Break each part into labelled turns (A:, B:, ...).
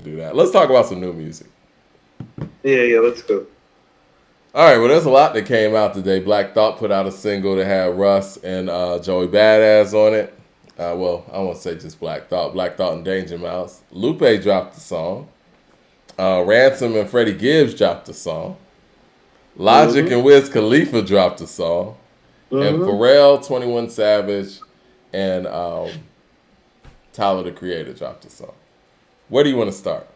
A: do that. Let's talk about some new music.
B: Yeah, let's go.
A: All right, well, there's a lot that came out today. Black Thought put out a single that had Russ and Joey Badass on it. Well, I won't say just Black Thought. Black Thought and Danger Mouse. Lupe dropped the song. Ransom and Freddie Gibbs dropped the song. Logic
B: Mm-hmm.
A: and Wiz Khalifa dropped the song. And
B: Mm-hmm.
A: Pharrell, 21 Savage, and Tyler the Creator dropped the song. Where do you want to start?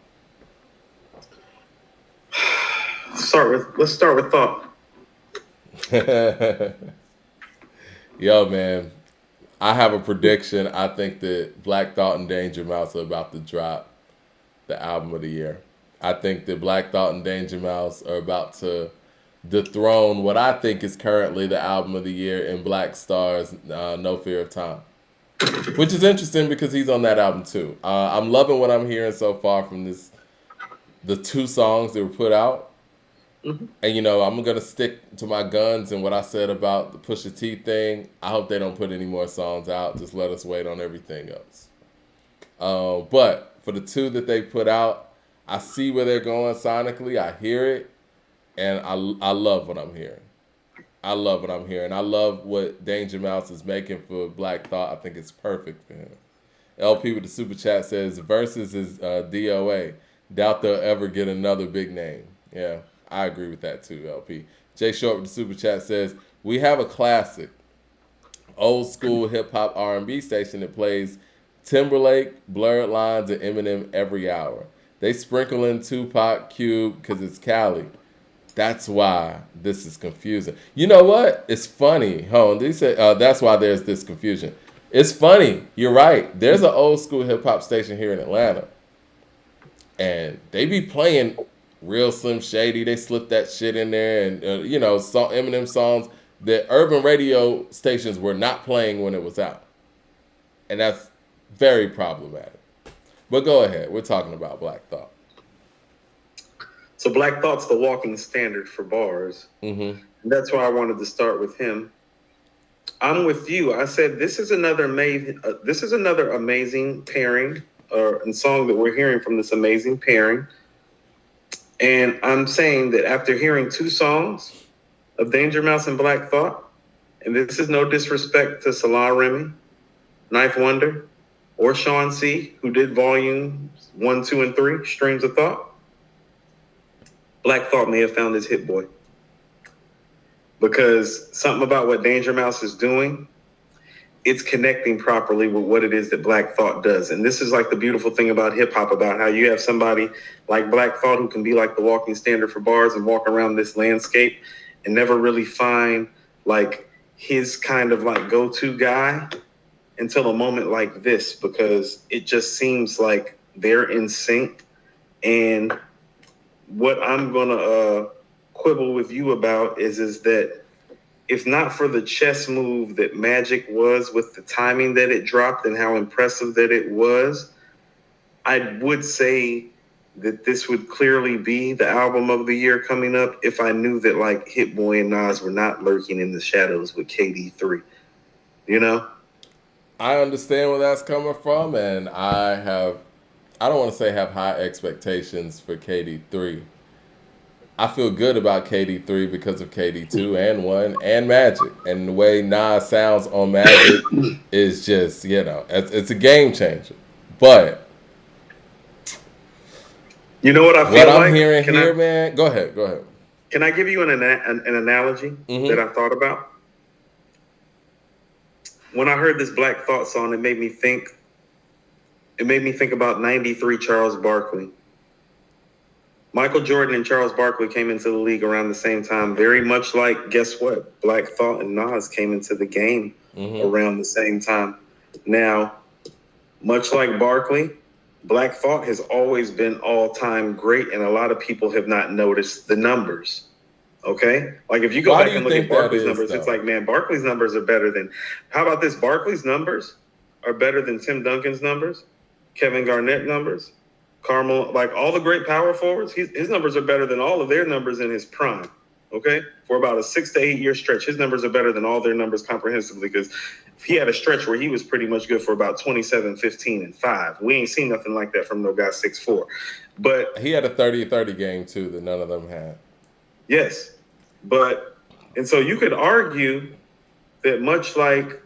B: Let's start with thought.
A: Yo, man, I have a prediction. I think that Black Thought and Danger Mouse are about to drop the album of the year. I think that Black Thought and Danger Mouse are about to dethrone what I think is currently the album of the year in Black Star's No Fear of Time. Which is interesting because he's on that album too. I'm loving what I'm hearing so far from the two songs that were put out.
B: Mm-hmm.
A: And you know, I'm gonna stick to my guns and what I said about the Pusha T thing. I hope they don't put any more songs out. Just let us wait on everything else. But for the two that they put out, I see where they're going sonically. I hear it, and I love what I'm hearing. I love what I'm hearing. I love what Danger Mouse is making for Black Thought. I think it's perfect for him. LP with the super chat says Versus is DOA. Doubt they'll ever get another big name. Yeah, I agree with that too, LP. Jay Short with the super chat says we have a classic, old school hip hop R&B station that plays Timberlake, Blurred Lines, and Eminem every hour. They sprinkle in Tupac, Cube because it's Cali. That's why this is confusing. You know what? It's funny. Hold on. They say that's why there's this confusion. It's funny. You're right. There's an old school hip hop station here in Atlanta, and they be playing real Slim Shady. They slip that shit in there, and Eminem songs that urban radio stations were not playing when it was out, and that's very problematic. But go ahead. We're talking about Black Thought.
B: So Black Thought's the walking standard for bars.
A: Mm-hmm.
B: And that's why I wanted to start with him. I'm with you. I said this is another amazing pairing and song that we're hearing from this amazing pairing. And I'm saying that after hearing two songs of Danger Mouse and Black Thought, and this is no disrespect to Salah Remy, Knife Wonder, or Sean C., who did volumes 1, 2, and 3, Streams of Thought, Black Thought may have found his hit boy. Because something about what Danger Mouse is doing, it's connecting properly with what it is that Black Thought does. And this is like the beautiful thing about hip hop, about how you have somebody like Black Thought who can be like the walking standard for bars and walk around this landscape and never really find like his kind of like go-to guy until a moment like this, because it just seems like they're in sync. And what I'm going to quibble with you about is that if not for the chess move that Magic was with the timing that it dropped and how impressive that it was, I would say that this would clearly be the album of the year coming up if I knew that like Hit Boy and Nas were not lurking in the shadows with KD3. You know?
A: I understand where that's coming from, and I don't want to say have high expectations for KD3. I feel good about KD3 because of KD2 and 1 and Magic. And the way Nas sounds on Magic is just, it's a game changer. But
B: you know what I feel
A: what
B: like?
A: I'm hearing here, man, go ahead.
B: Can I give you an analogy that I thought about? When I heard this Black Thought song, it made me think about 93 Charles Barkley. Michael Jordan and Charles Barkley came into the league around the same time, very much like, guess what? Black Thought and Nas came into the game around the same time. Now, much like Barkley, Black Thought has always been all-time great, and a lot of people have not noticed the numbers. Okay? Like, if you go back and look at Barkley's numbers, it's like, man, Barkley's numbers are better than... How about this? Barkley's numbers are better than Tim Duncan's numbers, Kevin Garnett numbers, Carmel, like all the great power forwards. His numbers are better than all of their numbers in his prime. Okay? For about a 6 to 8 year stretch, his numbers are better than all their numbers comprehensively, because he had a stretch where he was pretty much good for about 27, 15, and 5. We ain't seen nothing like that from no guy 6'4". But
A: he had a 30-30 game too that none of them had.
B: Yes. And so you could argue that much like,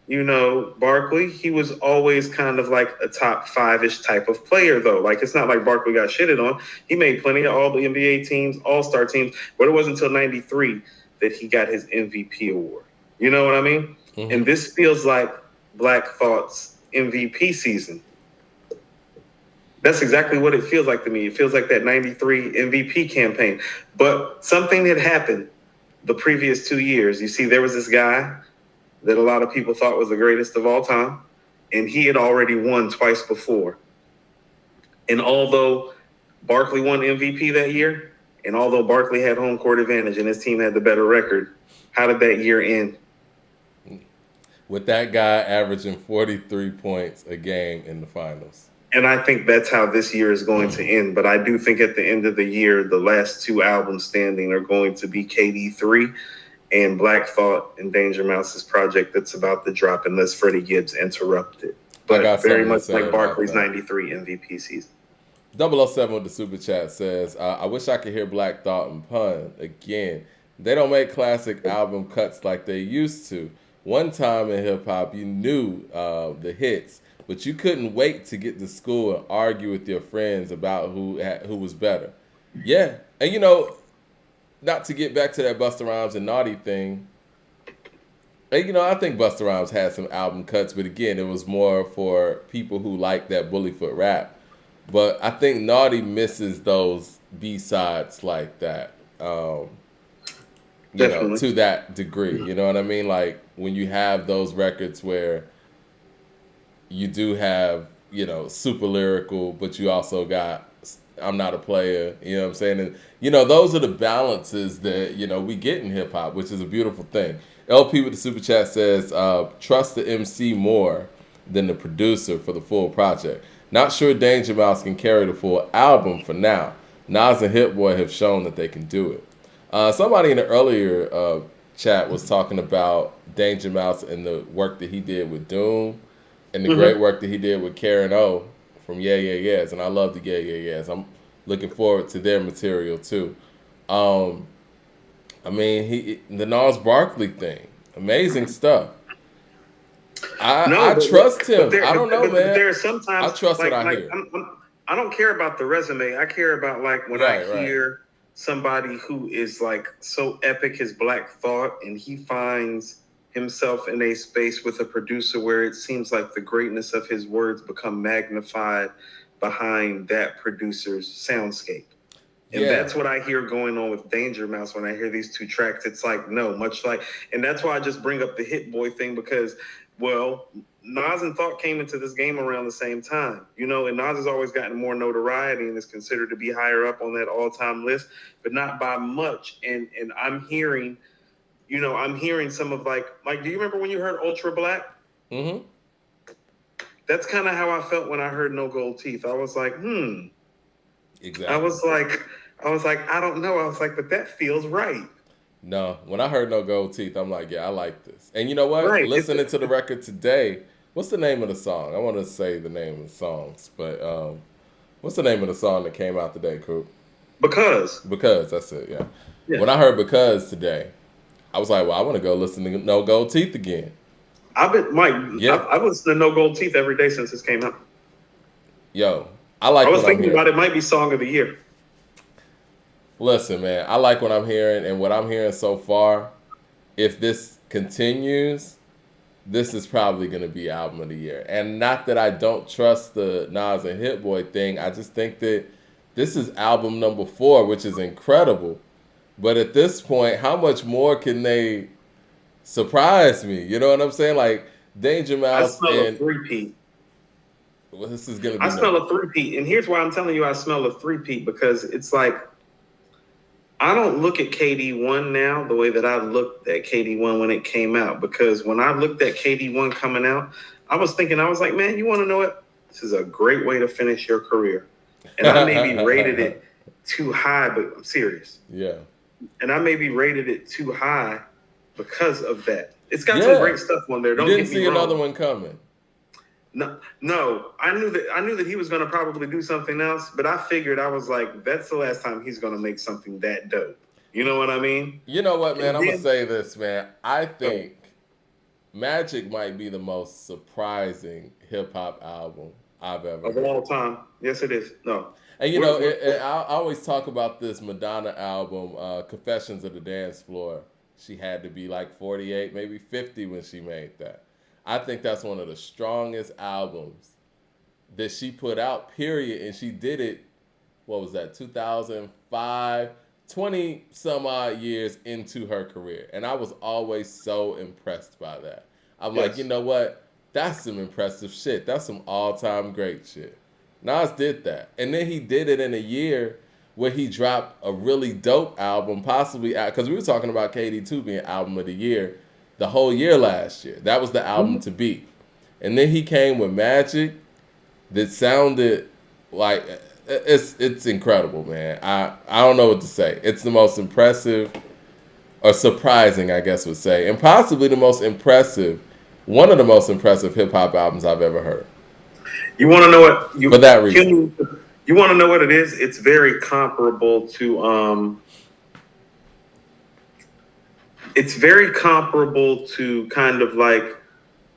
B: Barkley, he was always kind of like a top 5-ish type of player, though. Like, it's not like Barkley got shitted on. He made plenty of all the NBA teams, all-star teams, but it wasn't until 93 that he got his MVP award. You know what I mean? Mm-hmm. And this feels like Black Thought's MVP season. That's exactly what it feels like to me. It feels like that 93 MVP campaign. But something had happened the previous 2 years. You see, there was this guy that a lot of people thought was the greatest of all time, and he had already won twice before. And although Barkley won MVP that year, and although Barkley had home court advantage and his team had the better record, how did that year end?
A: With that guy averaging 43 points a game in the finals.
B: And I think that's how this year is going to end. But I do think at the end of the year, the last 2 albums standing are going to be KD3 and Black Thought and Danger Mouse's project that's about to drop unless Freddie Gibbs interrupt it. But very much like Barkley's 93 MVP season.
A: 007 with the super chat says, I wish I could hear Black Thought and Pun again. They don't make classic album cuts like they used to. One time in hip-hop, you knew the hits, but you couldn't wait to get to school and argue with your friends about who was better. Yeah, and not to get back to that Busta Rhymes and Naughty thing, and, I think Busta Rhymes had some album cuts, but again, it was more for people who like that Bullyfoot rap. But I think Naughty misses those B-sides like that, to that degree. You know what I mean? Like, when you have those records where you do have, super lyrical, but you also got I'm Not a Player, you know what I'm saying? And, those are the balances that, we get in hip hop, which is a beautiful thing. LP with the super chat says, trust the MC more than the producer for the full project. Not sure Danger Mouse can carry the full album for now. Nas and Hit Boy have shown that they can do it. Somebody in the earlier chat was talking about Danger Mouse and the work that he did with Doom and the great work that he did with Karen O from Yeah Yeah Yeahs, and I love the Yeah Yeah Yeahs. I'm looking forward to their material too. The Nas Barkley thing, amazing stuff. I trust him. I don't know, man.
B: There are sometimes
A: I trust what I hear.
B: I don't care about the resume. I care about when I hear somebody who is so epic as Black Thought, and he finds himself in a space with a producer where it seems like the greatness of his words become magnified behind that producer's soundscape. And that's what I hear going on with Danger Mouse when I hear these 2 tracks. It's and that's why I just bring up the Hit Boy thing because, Nas and Thought came into this game around the same time, and Nas has always gotten more notoriety and is considered to be higher up on that all-time list, but not by much. And I'm hearing some of do you remember when you heard Ultra Black? Mm-hmm. That's kind of how I felt when I heard No Gold Teeth. I was like, Exactly. I was like, I don't know. I was like, but that feels right.
A: No, when I heard No Gold Teeth, I'm like, yeah, I like this. And you know what? Right. Listening to the record today, what's the name of the song? I want to say the name of the songs, but what's the name of the song that came out today, Coop?
B: Because,
A: that's it, yeah. When I heard Because today, I was like, well, I want to go listen to No Gold Teeth again.
B: I've listened to No Gold Teeth every day since this came out.
A: Yo,
B: I was thinking about it might be Song of the Year.
A: Listen, man, I like what I'm hearing, and what I'm hearing so far, if this continues, this is probably going to be Album of the Year. And not that I don't trust the Nas and Hit Boy thing, I just think that this is album number 4, which is incredible. But at this point, how much more can they surprise me? You know what I'm saying? Like, Danger Mouse
B: I smell a three-peat.
A: Well, this is going to be...
B: I smell a three-peat. And here's why I'm telling you I smell a three-peat, because it's like, I don't look at KD1 now the way that I looked at KD1 when it came out. Because when I looked at KD1 coming out, I was like, man, you want to know what? This is a great way to finish your career. And I maybe rated it too high, but I'm serious.
A: Yeah.
B: And I maybe rated it too high because of that. It's got some
A: Yeah.
B: great stuff on there.
A: You
B: Don't
A: didn't
B: get me
A: see
B: wrong.
A: another one coming.
B: No. I knew that he was going to probably do something else, but I figured, I was like, that's the last time he's going to make something that dope. You know what I mean?
A: You know what, man?
B: And
A: I'm gonna
B: then,
A: say this, man. I think Magic might be the most surprising hip hop album I've ever
B: of
A: heard.
B: all time, yes, it is. No,
A: And you
B: we're,
A: know,
B: we're,
A: I always talk about this Madonna album, Confessions of the Dance Floor. She had to be like 48, maybe 50 when she made that. I think that's one of the strongest albums that she put out, period. And she did it, what was that, 2005, 20 some odd years into her career. And I was always so impressed by that. I'm like, you
B: yes.
A: know what? That's some impressive shit. That's some all time great shit. Nas did that. And then he did it in a year where he dropped a really dope album, possibly, because we were talking about KD2 being album of the year the whole year last year. That was the album to beat. And then he came with Magic that sounded like it's incredible, man. I don't know what to say. It's the most impressive or surprising, I guess would say, and possibly the most impressive, one of the most impressive hip hop albums I've ever heard.
B: You want to know what
A: For that reason.
B: you want to know what it is? It's very comparable to It's very comparable to kind of like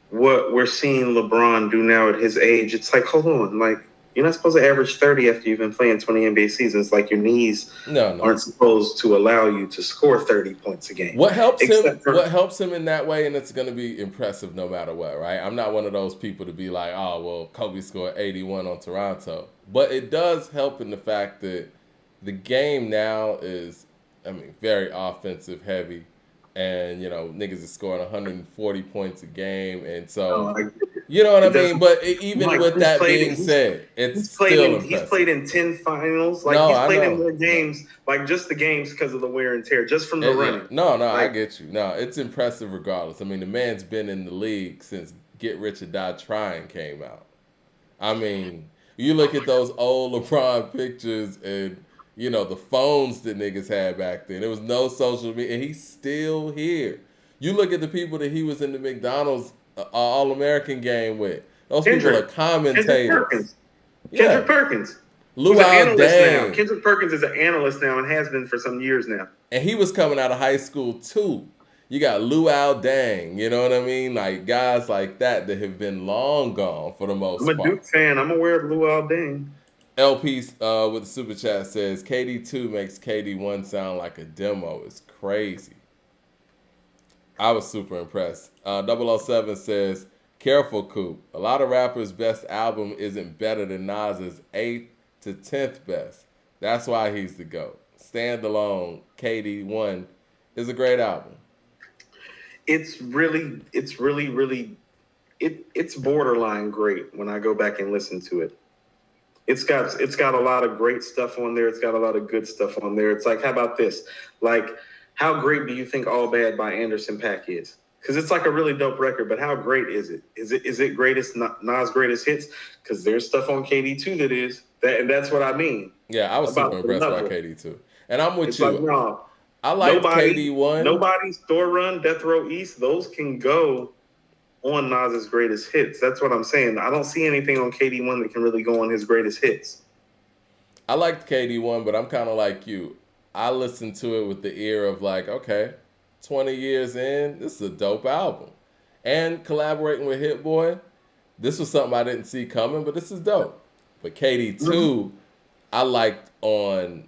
B: what we're seeing LeBron do now at his age. It's like, hold on, like, you're not supposed to average 30 after you've been playing 20 NBA seasons. Like, your knees
A: No.
B: aren't supposed to allow you to score 30 points a game.
A: What helps him in that way, and it's going to be impressive no matter what, right? I'm not one of those people to be like, oh, well, Kobe scored 81 on Toronto. But it does help in the fact that the game now is, very offensive heavy. And, niggas is scoring 140 points a game. And so, you know what I mean? But even with that being said, it's still impressive.
B: He's played in 10 finals. Like, he's played in more games, like just the games because of the wear and tear, just from the running.
A: No, I get you. No, it's impressive regardless. The man's been in the league since Get Rich or Die Trying came out. You look at those old LeBron pictures and, the phones that niggas had back then. There was no social media, and he's still here. You look at the people that he was in the McDonald's All-American game with. Those people are commentators.
B: Kendrick Perkins.
A: Luau Dang.
B: Kendrick Perkins is an analyst now and has been for some years now.
A: And he was coming out of high school too. You got Luau Dang, you know what I mean? Like guys like that have been long gone for the most part.
B: I'm a Duke fan. I'm aware of Luau Dang.
A: LP with the super chat says KD2 makes KD1 sound like a demo. It's crazy. I was super impressed. 007 says, careful, Coop. A lot of rappers' best album isn't better than Nas's 8th to 10th best. That's why he's the GOAT. Standalone, KD1 is a great album.
B: It's borderline great when I go back and listen to it. It's got a lot of great stuff on there. It's got a lot of good stuff on there. It's like, how about this? Like, how great do you think All Bad by Anderson .Paak is? Because it's like a really dope record, but how great is it? Is it greatest Nas greatest hits? Because there's stuff on KD2 that is. And that's what I mean.
A: Yeah, I was super impressed by KD2. And I'm with you.
B: Like, no,
A: I like KD1.
B: Nobody's Store Run, Death Row East, those can go on Nas's greatest hits. That's what I'm saying. I don't see anything on KD1 that can really go on his greatest hits.
A: I liked KD1, but I'm kind of like you. I listened to it with the ear of like, okay, 20 years in, this is a dope album. And collaborating with Hit Boy, this was something I didn't see coming, but this is dope. But KD2, I liked on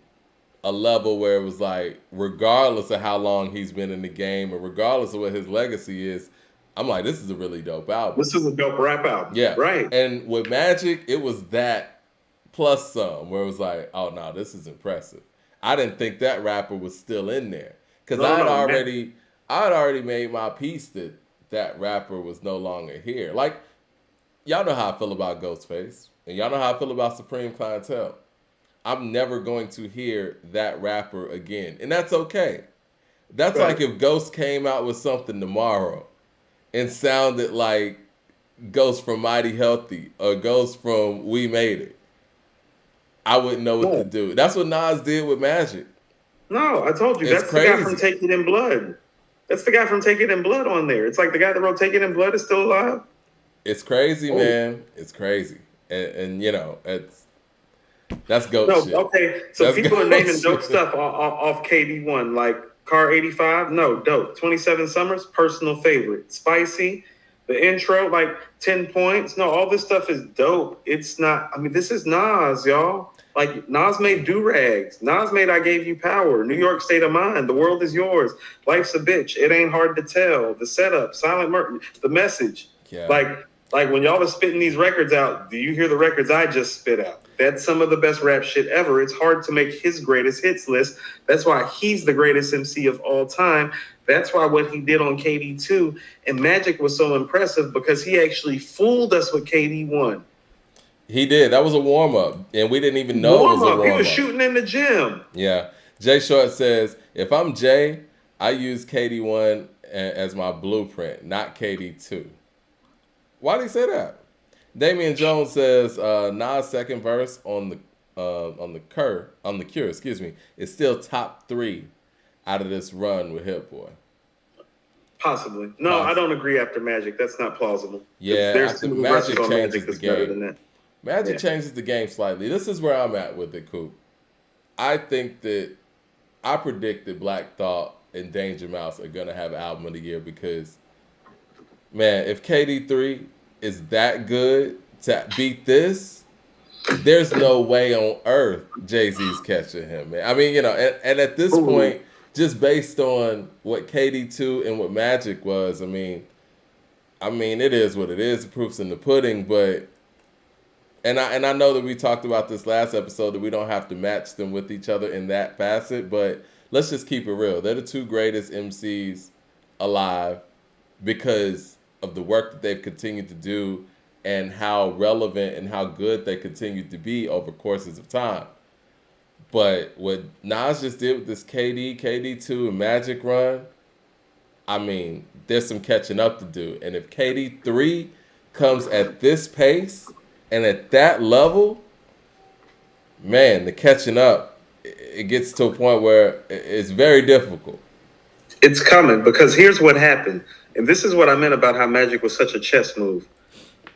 A: a level where it was like, regardless of how long he's been in the game and regardless of what his legacy is, I'm like, this is a really dope album.
B: This is a dope rap album.
A: Yeah.
B: Right.
A: And with Magic, it was that plus some, where it was like, oh, no, this is impressive. I didn't think that rapper was still in there. Because I had already made my peace that rapper was no longer here. Like, y'all know how I feel about Ghostface. And y'all know how I feel about Supreme Clientele. I'm never going to hear that rapper again. And that's okay. That's right. Like if Ghost came out with something tomorrow and sounded like Ghost from Mighty Healthy or Ghost from We Made It. I wouldn't know what to do. That's what Nas did with Magic.
B: No, I told you. That's crazy. The guy from Take It in Blood. That's the guy from Take It in Blood on there. It's like the guy that wrote Take It in Blood is still alive.
A: It's crazy,
B: Oh.
A: man. It's crazy, and you know, that's goat
B: No,
A: shit.
B: okay. So
A: That's
B: people are naming
A: shit.
B: dope stuff off KD1, like Car 85. No, dope. 27 Summers, personal favorite. Spicy, the intro, like 10 points. No, all this stuff is dope. It's not, I mean, this is Nas, y'all. Like, Nas made Do-Rags. Nas made I Gave You Power. New York State of Mind. The World Is Yours. Life's a Bitch. It Ain't Hard to Tell. The Setup. Silent Murder. The Message.
A: Yeah.
B: Like when y'all are spitting these records out, do you hear the records I just spit out? That's some of the best rap shit ever. It's hard to make his greatest hits list. That's why he's the greatest MC of all time. That's why what he did on KD2 and Magic was so impressive, because he actually fooled us with KD1.
A: He did. That was a warm up, and we didn't even know it was a warm up.
B: He was shooting in the gym.
A: Yeah. Jay Short says, if I'm Jay, I use KD1 as my blueprint, not KD2. Why did he say that? Damian Jones says Nas' second verse on the Cure, is still top 3 out of this run with Hit Boy.
B: Possibly. No, I don't agree after Magic. That's not plausible.
A: Yeah,
B: there's
A: Magic changes the game.
B: Better than that.
A: Magic changes the game slightly. This is where I'm at with it, Coop. I think that I predict that Black Thought and Danger Mouse are gonna have album of the year, because, man, if KD3 is that good to beat this, there's no way on earth Jay-Z's catching him, man. I mean, you know, and at this point, just based on what KD2 and what Magic was, I mean, it is what it is. The proof's in the pudding, but and I know that we talked about this last episode, that we don't have to match them with each other in that facet, but let's just keep it real. They're the 2 greatest MCs alive because of the work that they've continued to do and how relevant and how good they continue to be over courses of time. But what Nas just did with this KD2, and Magic run, I mean, there's some catching up to do. And if KD3 comes at this pace and at that level, man, the catching up, it gets to a point where it's very difficult.
B: It's coming, because here's what happened. And this is what I meant about how Magic was such a chess move.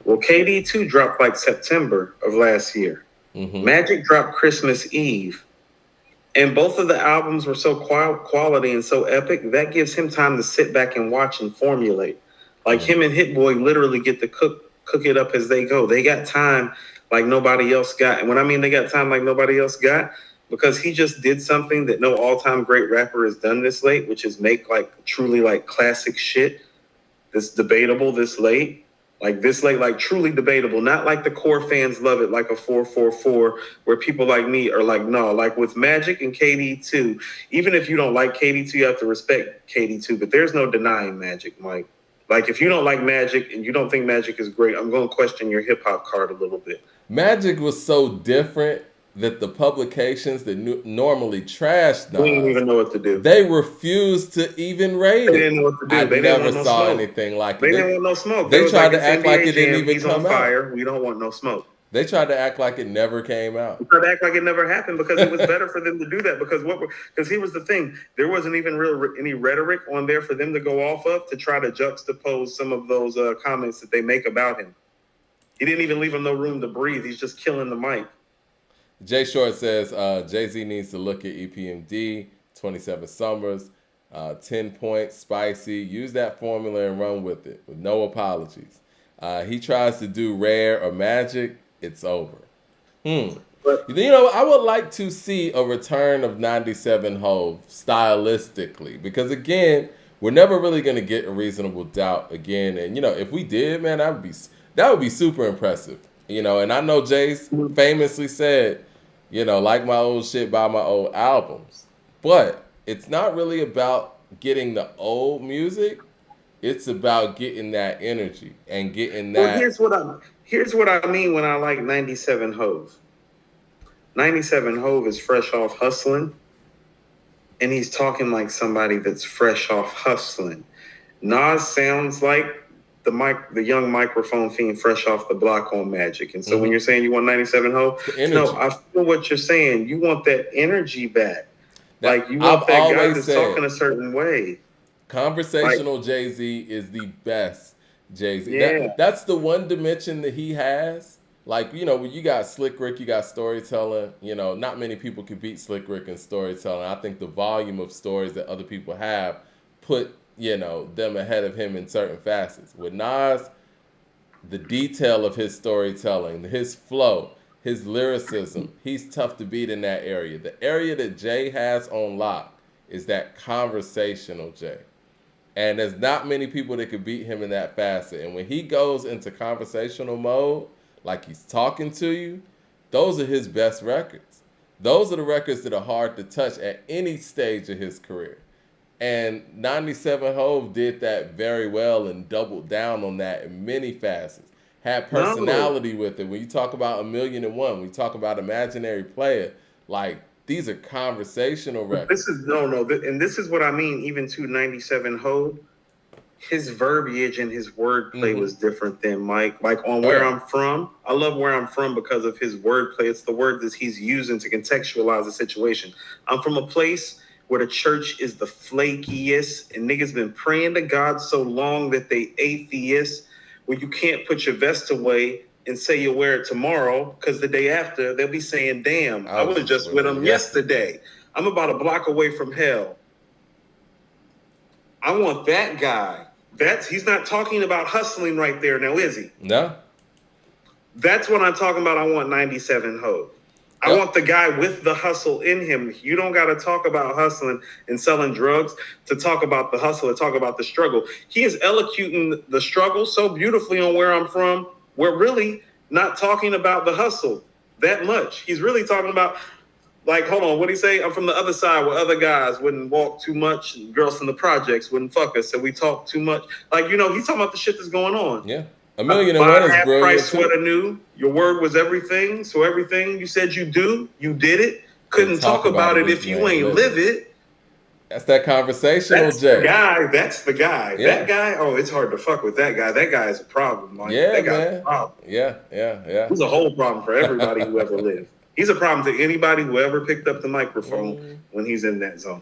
B: Well, KD2 dropped like September of last year. Mm-hmm. Magic dropped Christmas Eve. And both of the albums were so quality and so epic, that gives him time to sit back and watch and formulate. Like him and Hit Boy literally get to cook it up as they go. They got time like nobody else got. And when I mean they got time like nobody else got, because he just did something that no all-time great rapper has done this late, which is make like truly like classic shit that's debatable this late. Like this late, like truly debatable. Not like the core fans love it, like a 444, where people like me are like, no, like with Magic and KD2, even if you don't like KD2, you have to respect KD2, but there's no denying Magic, Mike. Like if you don't like Magic and you don't think Magic is great, I'm going to question your hip hop card a little bit.
A: Magic was so different that the publications that normally trashed Nas,
B: we didn't even know what to do.
A: They refused to even rate it.
B: They didn't know what to do.
A: I never saw anything like it.
B: They didn't want no smoke.
A: They tried to act like it didn't even come out.
B: Fire. We don't want no smoke.
A: They tried to act like it never came out.
B: They tried to act like it never happened, because it was better for them to do that. Because here was the thing. There wasn't even any rhetoric on there for them to go off of to try to juxtapose some of those comments that they make about him. He didn't even leave him no room to breathe. He's just killing the mic.
A: Jay Short says Jay-Z needs to look at EPMD, 27 Summers, 10 points, spicy. Use that formula and run with it with no apologies. He tries to do Rare or Magic, it's over. But, you know, I would like to see a return of 97 Hove stylistically, because again, we're never really going to get a Reasonable Doubt again. And, you know, if we did, man, that would be super impressive. You know, and I know Jay's famously said, you know, like my old shit, buy my old albums. But it's not really about getting the old music. It's about getting that energy and getting that.
B: Well, here's what I mean when I like 97 Hove. 97 Hove is fresh off hustling, and he's talking like somebody that's fresh off hustling. Nas sounds like the young microphone fiend fresh off the block on Magic. And so when you're saying you want 97 Hove, no, I feel what you're saying. You want that energy back. Like you want that guy that's talking a certain way.
A: Conversational Jay-Z is the best Jay-Z.
B: Yeah.
A: That's the one dimension that he has. Like, when you got Slick Rick, you got storytelling. Not many people can beat Slick Rick in storytelling. I think the volume of stories that other people have put, them ahead of him in certain facets. With Nas, the detail of his storytelling, his flow, his lyricism, he's tough to beat in that area. The area that Jay has on lock is that conversational Jay. And there's not many people that could beat him in that facet. And when he goes into conversational mode, like he's talking to you, those are his best records. Those are the records that are hard to touch at any stage of his career. And 97 Hove did that very well and doubled down on that in many facets. Had personality with it. When you talk about 1,000,001, when you talk about Imaginary Player, like, these are conversational records.
B: And this is what I mean. Even to 97 Hove, his verbiage and his wordplay was different than Mike. Like on Where I'm From, I love Where I'm From because of his wordplay. It's the word that he's using to contextualize the situation. I'm from a place where the church is the flakiest, and niggas been praying to God so long that they atheists, where you can't put your vest away and say you'll wear it tomorrow, because the day after they'll be saying, damn, I was just with them yesterday. I'm about a block away from hell. I want that guy. He's not talking about hustling right there now, is he?
A: No.
B: That's what I'm talking about. I want 97 Hove. I want the guy with the hustle in him. You don't got to talk about hustling and selling drugs to talk about the hustle, to talk about the struggle. He is elocuting the struggle so beautifully on Where I'm From. We're really not talking about the hustle that much. He's really talking about, like, hold on, what'd he say? I'm from the other side where other guys wouldn't walk too much and girls from the projects wouldn't fuck us, so we talk too much. Like, he's talking about the shit that's going on.
A: Yeah. 1,000,001 is brilliant.
B: Price sweater new. Your word was everything. So everything you said you do, you did it. Couldn't talk about it if you ain't live it.
A: That's that conversational Jay.
B: That's the guy. Yeah. That guy, it's hard to fuck with that guy. That guy is a problem. Like,
A: yeah,
B: that guy's
A: man.
B: A problem.
A: Yeah.
B: He's a whole problem for everybody who ever lived. He's a problem to anybody who ever picked up the microphone when he's in that zone.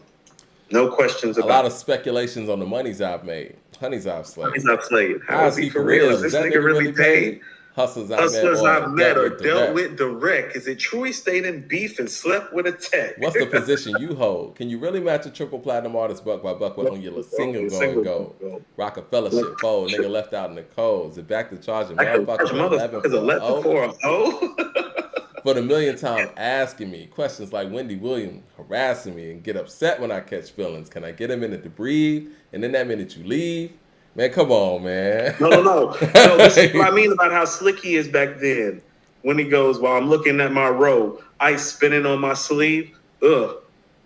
B: No questions about it.
A: A lot of speculations on the monies I've made. Honeys I've slayed.
B: How is he for real? Is this nigga really paid?
A: Hustlers I've met
B: or dealt with direct. Is it true he stayed in beef and slept with a tech?
A: What's the position you hold? Can you really match a triple platinum artist buck by buck on your single going gold? Rockefeller shit fold. Nigga left out in the cold. Is it back to charging motherfuckers 11 for the millionth time asking me questions like Wendy Williams harassing me and get upset when I catch feelings. Can I get a minute to breathe? And then that minute you leave? Man, come on, man.
B: No. This is what I mean about how slick he is back then. When he goes, while I'm looking at my robe, ice spinning on my sleeve.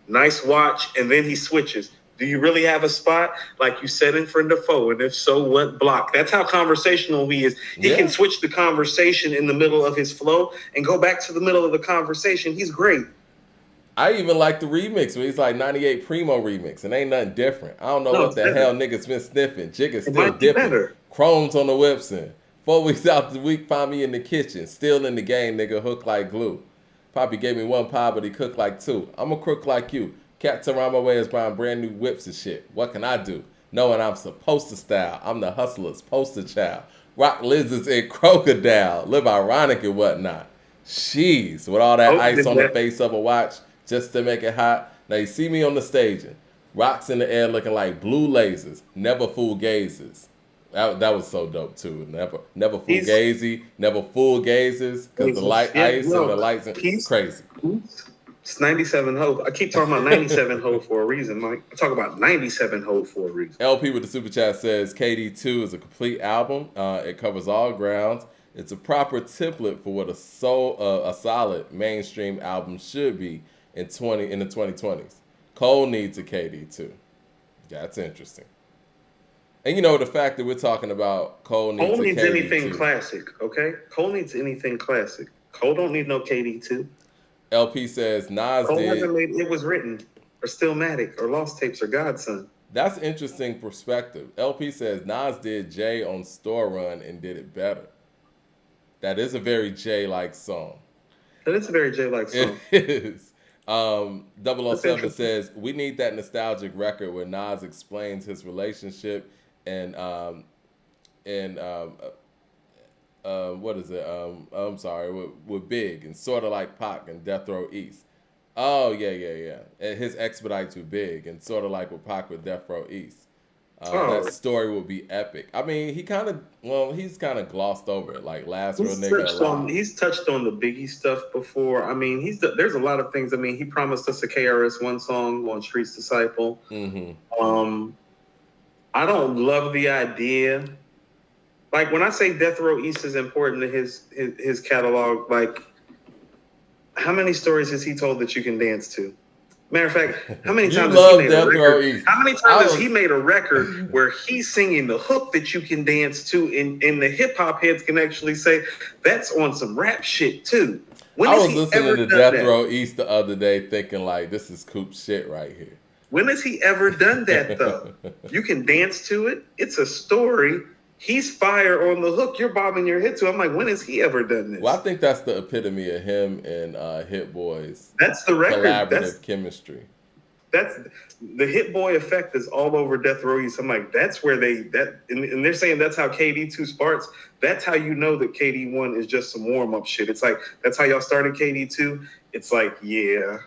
B: Nice watch. And then he switches. Do you really have a spot? Like you said in front of foe, and if so, what block? That's how conversational he is. He can switch the conversation in the middle of his flow and go back to the middle of the conversation. He's great.
A: I even like the remix where he's like 98 Primo remix, and ain't nothing different. I don't know what the hell niggas been sniffing. Jigga's still dipping. Chrome's on the whips in. 4 weeks out the week, find me in the kitchen. Still in the game, nigga, hook like glue. Poppy gave me 1 pie, but he cooked like 2. I'm a crook like you. Cats around my way is buying brand new whips and shit. What can I do? Knowing I'm supposed to style. I'm the hustler's poster child. Rock lizards and crocodile. Live ironic and whatnot. Jeez, with all that ice on the face of a watch just to make it hot. Now you see me on the staging. Rocks in the air looking like blue lasers. Never fool gazers. That was so dope too. Never fool gazy. Never fool gazers. Because the light ice and the lights are crazy.
B: It's 97 Hove. I keep talking about 97 Hove for a reason, Mike. I talk about 97 Hove for a reason.
A: LP with the super chat says KD2 is a complete album. It covers all grounds. It's a proper template for what a solid mainstream album should be in the 2020s. Cole needs a KD2. That's interesting. And the fact that we're talking about Cole needs a KD2.
B: Anything classic, okay? Cole needs anything classic. Cole don't need no KD2.
A: LP says Nas
B: Cole
A: did.
B: It was written, or Stillmatic, or Lost Tapes, or Godson.
A: That's interesting perspective. LP says Nas did Jay on Store Run and did it better. That is a very Jay-like song.
B: That is a very Jay-like song.
A: It is.
B: That's
A: 007
B: interesting.
A: says we need that nostalgic record where Nas explains his relationship and what is it? I'm sorry, with Big and sort of like Pac and Death Row East. Oh yeah. And his expedite to Big and sort of like with Pac with Death Row East. That
B: Oh,
A: story will be epic. I mean, he's kind of glossed over it, like Last Real
B: he's
A: Nigga
B: touched on
A: Alive.
B: he's touched on the Biggie stuff before. I mean, there's a lot of things. I mean, he promised us a KRS-One song on Streets Disciple.
A: Mm-hmm.
B: I don't love the idea. Like when I say Death Row East is important to his catalog, like how many stories has he told that you can dance to? Matter of fact, how many
A: You
B: times has he
A: love
B: made a
A: Death Row
B: record?
A: East.
B: How many times has he made a record where he's singing the hook that you can dance to, and the hip hop heads can actually say that's on some rap shit too? When
A: I
B: has
A: was
B: he
A: listening
B: ever
A: to
B: done
A: Death
B: that?
A: Row East the other day, thinking like, this is Coop shit right here.
B: When has he ever done that though? You can dance to it. It's a story. He's fire on the hook. You're bobbing your head to. I'm like, when has he ever done this?
A: Well, I think that's the epitome of him and Hit Boy's
B: That's the record.
A: collaborative chemistry.
B: That's the Hit Boy effect is all over Death Row East. I'm like, that's where and they're saying that's how KD2 starts. That's how you know that KD1 is just some warm up shit. It's like that's how y'all started KD2. It's like, yeah,